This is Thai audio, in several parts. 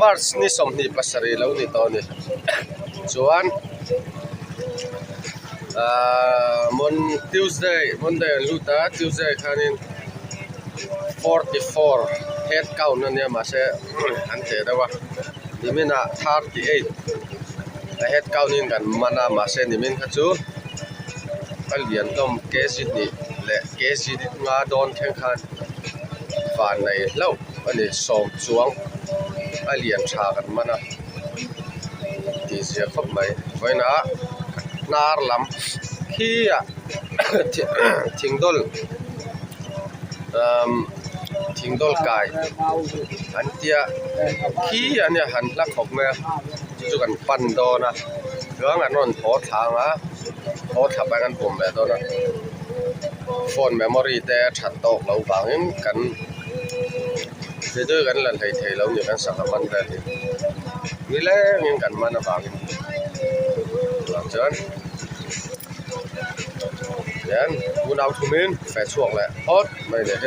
March นี่สมนี่ปัสรีแล้วนี่ตอนนี้ส่วนmon Tuesday Monday ลูตา Tuesday คันนี้44 head count นั่นเนี่ยมาเสอันเตได้ว่านี่มินะ38 head count นี่กันมามาเสนี่มินคัจูก็เรียนต้มเกสินี่และเกสินี่งาดอนแข่งขันฝ่ายในแล้วอันนี้ส่งจวงเรียนชากันมานะที่เสียครบไหมไว้นะนาร์ลำขี้ทิ้งดอลทิ้งดอลกายอันเดียขี้อันเนี้ยหันลักของแม่จุกันปั่นโดนะเรื่องอันนั้นโหทางอ่ะโหทับไปกันผมแบบตัวนั้นโฟนเมมโมรี่แต่ชัดโตกเราฟังกันเจอกันหลังไทยเราอยู่กันสักวันได้นี่แหละยังกันมานะฟังหลังจากนั้นเดี๋ยวกูเอาทุ่มินแฝดช่วงแหละโอ๊ตไม่ได้เ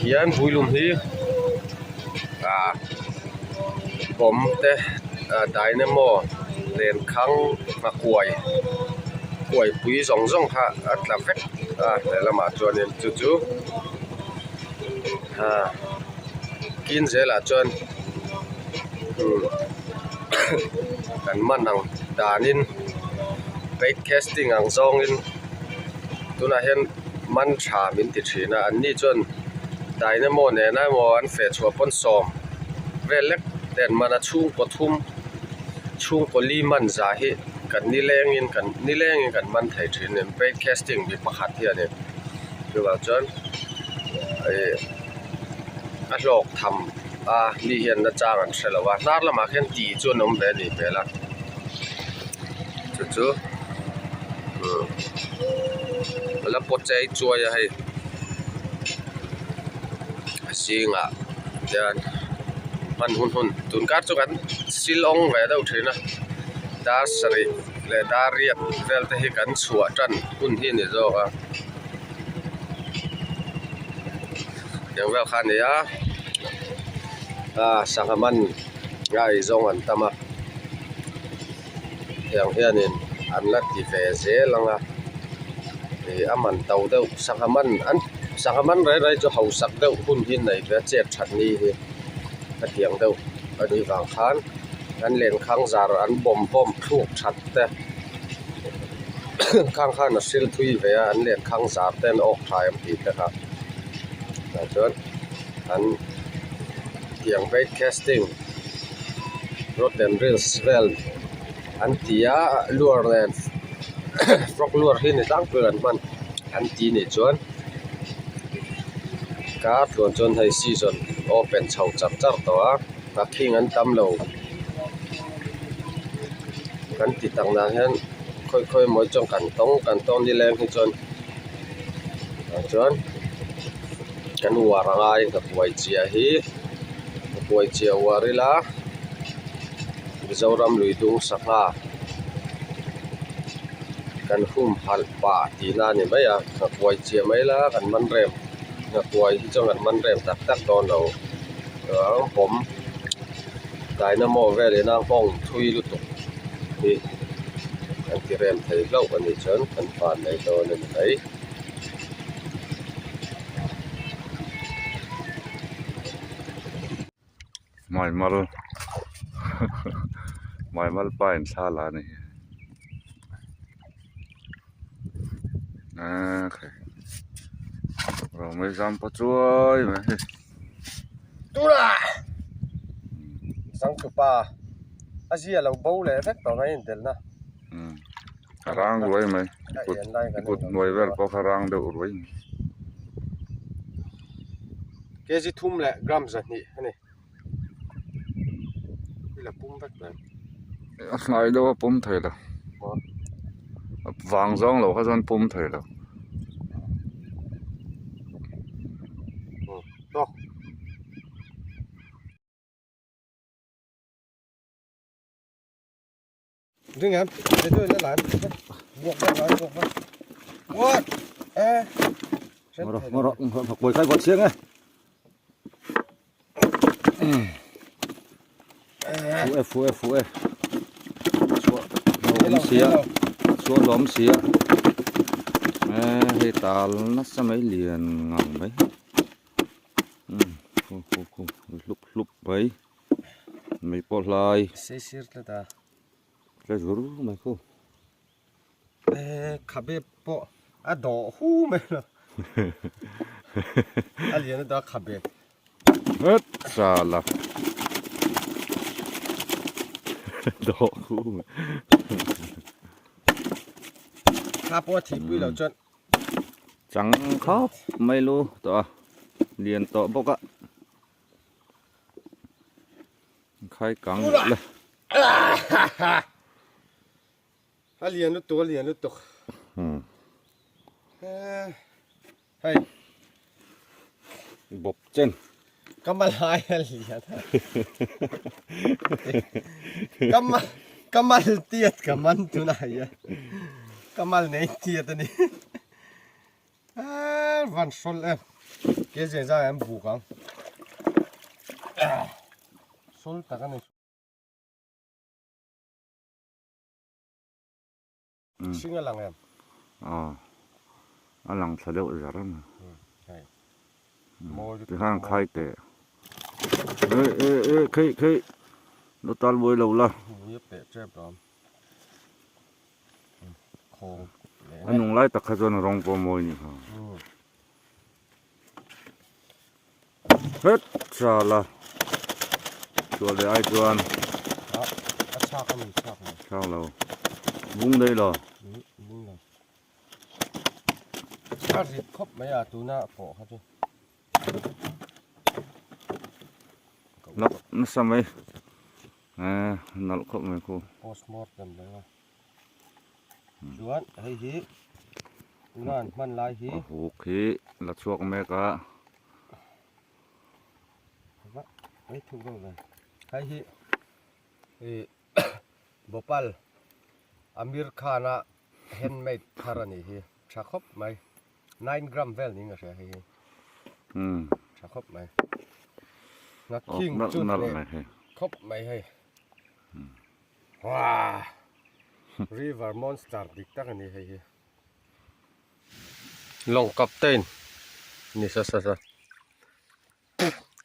ฮียนบุยลุมฮีผมแต่ไดนาโมเล่นครั้งมาป่วยปุ๋ยส่งค่ะอัตราเฟกแต่ละมาจวนเนี่ยจู่ๆกินเสร็จละจนกันมันนังดานินไปแคสติ้งอังซองอินตัวน่ะเห็นมันชามินติดชีนะอันนี้จนไดนาโมเนี่ยนะโมอันเฟชัวปนซอมเวลเล็กแต่มันชุ่งปทุมชุ่งกลีมันซาฮิกันนี่แรงอินกันมันไทยชีเนี่ยไปแคสติ้งมีประคัดที่อันนี้คือว่าจนอันหลอกทำนี่เห็นนะจ้างอันเสร็จแล้วว่านาร์ละมาเห็นตีจนน้องแบบนี้ไปละจู่แล้วปวดใจจ่วยให้สิงอ่ะเดี๋ยวมันหุ่นตุนการจุกันสิลองไว้ได้อุทินะดาสริและดาเรียดเวลที่กันสวจันหุ่นที่นี่จ้ะอย่างเวลคันนี้สังมันง่ายจงอันตมาอย่างเฮียนี่อันลัดที่เฟเซลังมันเตาเดาสังมันไรจะเฮาสักเดาหุ่นที่ไหนเพื่อเจ็ดชั้นนี้ก็เถียงเดาอันนี้บางครั้งอันเล่นข้างจารอันบ่มทุกชัดแต่ข้างน่ะซิลทุยเวียอันเล่นข้างจารเต้นออกถ่ายผิดนะครับแต่จนอันเถียงไปแคสติ้งรถเดินเรื่องสเวลอันที่ลัวแลนฟรอกลัวที่นี่ตั้งเกินมันอันที่นี่จนการส่วนจนให้ซีซันโอเป็นเช่าจับตัวตักขิงอันตำโลกันติดตั้งนั้นเห็นค่อยๆมวยจงกันต้องนี่แรงให้จนกันวัวร่างกายกับวัยเจียฮีวัยเจียวัวริลาวิจารณ์ลุยดุงสักากันหุ่มหัลป่าตีนานี่ไหมกับวัยเจียไหมล่ะกันมันเร็มกับวัยที่จังกันมันเร็มตักตอนเราผมไดนาโมเวลนางห้องทุยลุตุนี่อันที่เร็มไทยเล่าวันนี้เชิญกันผ่านในตัวนึงไหนไม่malไปอินชาลานี่โอเคเราไม่จำปะช่วยไหมตัวละสังกปาอาเซียเราเบาเลยเฟกต่อไงเดินนะรางรวยไหมกุดหน่วยเวลพอรางเดือดรวยเกจิทุ่มแหละกรัมสันนี่ พี่ละกุ้งแบบนั้น Ngai do pum thai la. Wang zong lo kha zon pum thai la. ต่อดึงครับไปด้วยแล้วหลานบวกได้หลานบวกมาวัดNgoro bồi khai gọt xiếng ấy. Phụ ê. Xua lóm xía. Hê tà nó sẽ mấy liền ngẳng mấy. Lúc mấy. Mấy bó lại. Sesir là ta. Cái rú mày khô. Khá bếp bộ. Đỏ hú mày rồi. Liền đó khá bếp. Hết xa là. Đỏ hú. Khá bộ thì bùi lâu chân. Chẳng khóc mấy lô tỏ. Liền tỏ bốc ạ. Khai cắn lên. Liền nó tổ. Hey. Bốc chân. Cầm lại liền. Cầm tiết cầm tu này. Cầm này tiết này. Văn sol em. Cái gì ra em bù không? Sol ta cái này. Xin cái lằng em. Lằng sao được rồi đó. Cái hàng khai tệ. Ê, nó tan bôi lâu la. Nhếp tệ chép đó. Khô. Anh nung lại tắc cho nó rong po môi nhỉ. Hết xa là. Chùa để ai chuan. Đó, chắc không. Sao lâu. Vung đây rồi. Vung rồi. Chắc dịp khóc mấy tú nạ phổ hả chứ. Nó sao mấy. Nó khóc mấy cô. Postmortem đấy mà. Duan, hay hí. Unan, man lai hí. Ok, là chuộc mẹ cả. Mấy thu đâu này. Hay hí. Bopal. Amir Khana handmade tharani hi. Chakhop mai. 9 gram vel ni nga siya hi. Chakhop mai. Nga king chut ne. Khop mai hay. Wow. River monster dik tak ni hay. Long captain. Ni sa.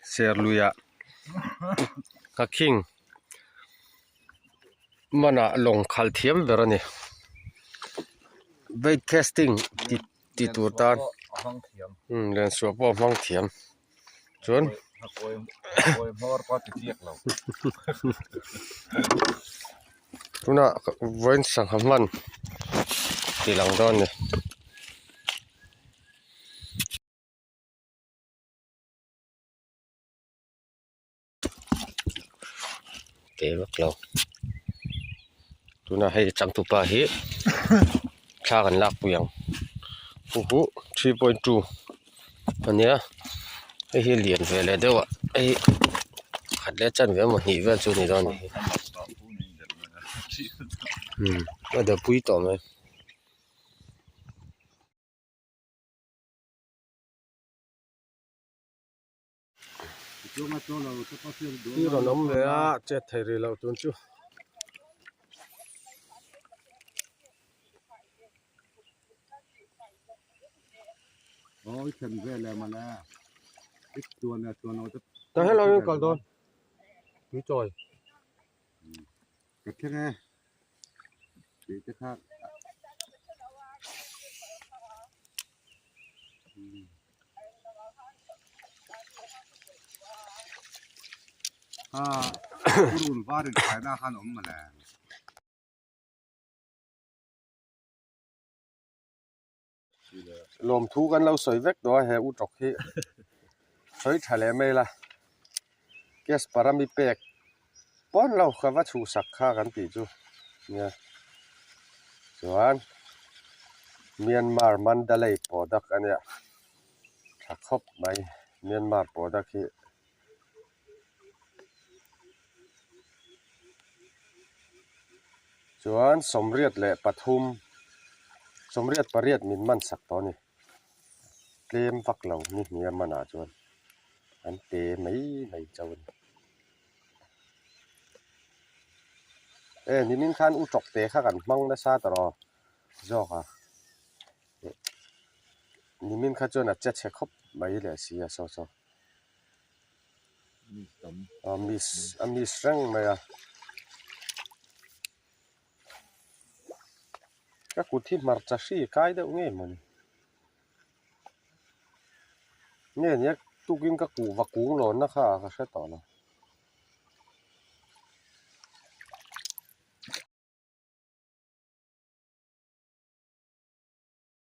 Ser luya. Nga king. Mana long khal thiam verani. Weight testing ti tur tan. Len suwa po mang thiam. Chuan. Tuna voin sang haman. Ti lang don ni. Te bak lo. Tuna hay cham tu pa hi. Kha kan lak puyang. 3.2 อันเนี้ยไอ้เหรียญเวลเดียวไอ้ขัดเล็ดจันเวลมันหีเวลจุนี่ตอนนี้ก็เดี๋ยวปุ้ยต่อไหมที่เราน้ำเลยอ่ะเจ็ดไทยเราตัวจูฉันเวลมาแล้วอีกตัวเนี่ยตัวเราจะ แต่ให้เรายังก่อนโดนมีจอย กระเทงไงดีจะขาดรุ่นว่าเดินขายหน้าขนมมาแล้ว ลมทูกันเราสวยเวกตัวแฮอุจกที่สวยทะเลไม่ละแกสปารามีเป็ก ป้อนเราก็ว่าชูสักค่ากันปีจูเนี่ยส่วนเมียนมามันดะเลยปอดักอันเนี้ยถ้าครบไหมเมียนมาปอดักที่ส่วนสมเรียดและปทุมสมเรียดปะเรียดมินมันสักตอนนี้เกมฟักเรานี่เมียมันอาจวนอันเตไม่เจ้านี่มินคันอุจกเตะข้ากันมังได้ซาตรอจอกอ่ะนี่มินข้าจวนอ่ะจะเช็คครบไม่เลยสิอ่ะโซมีสตรังไหมอ่ะก็กูที่มาร์จัชีกายเด้อเงี้ยมันเนี่ยตุกินก็กูวักกูงหลอนนะค่ะก็ใช่ต่อละ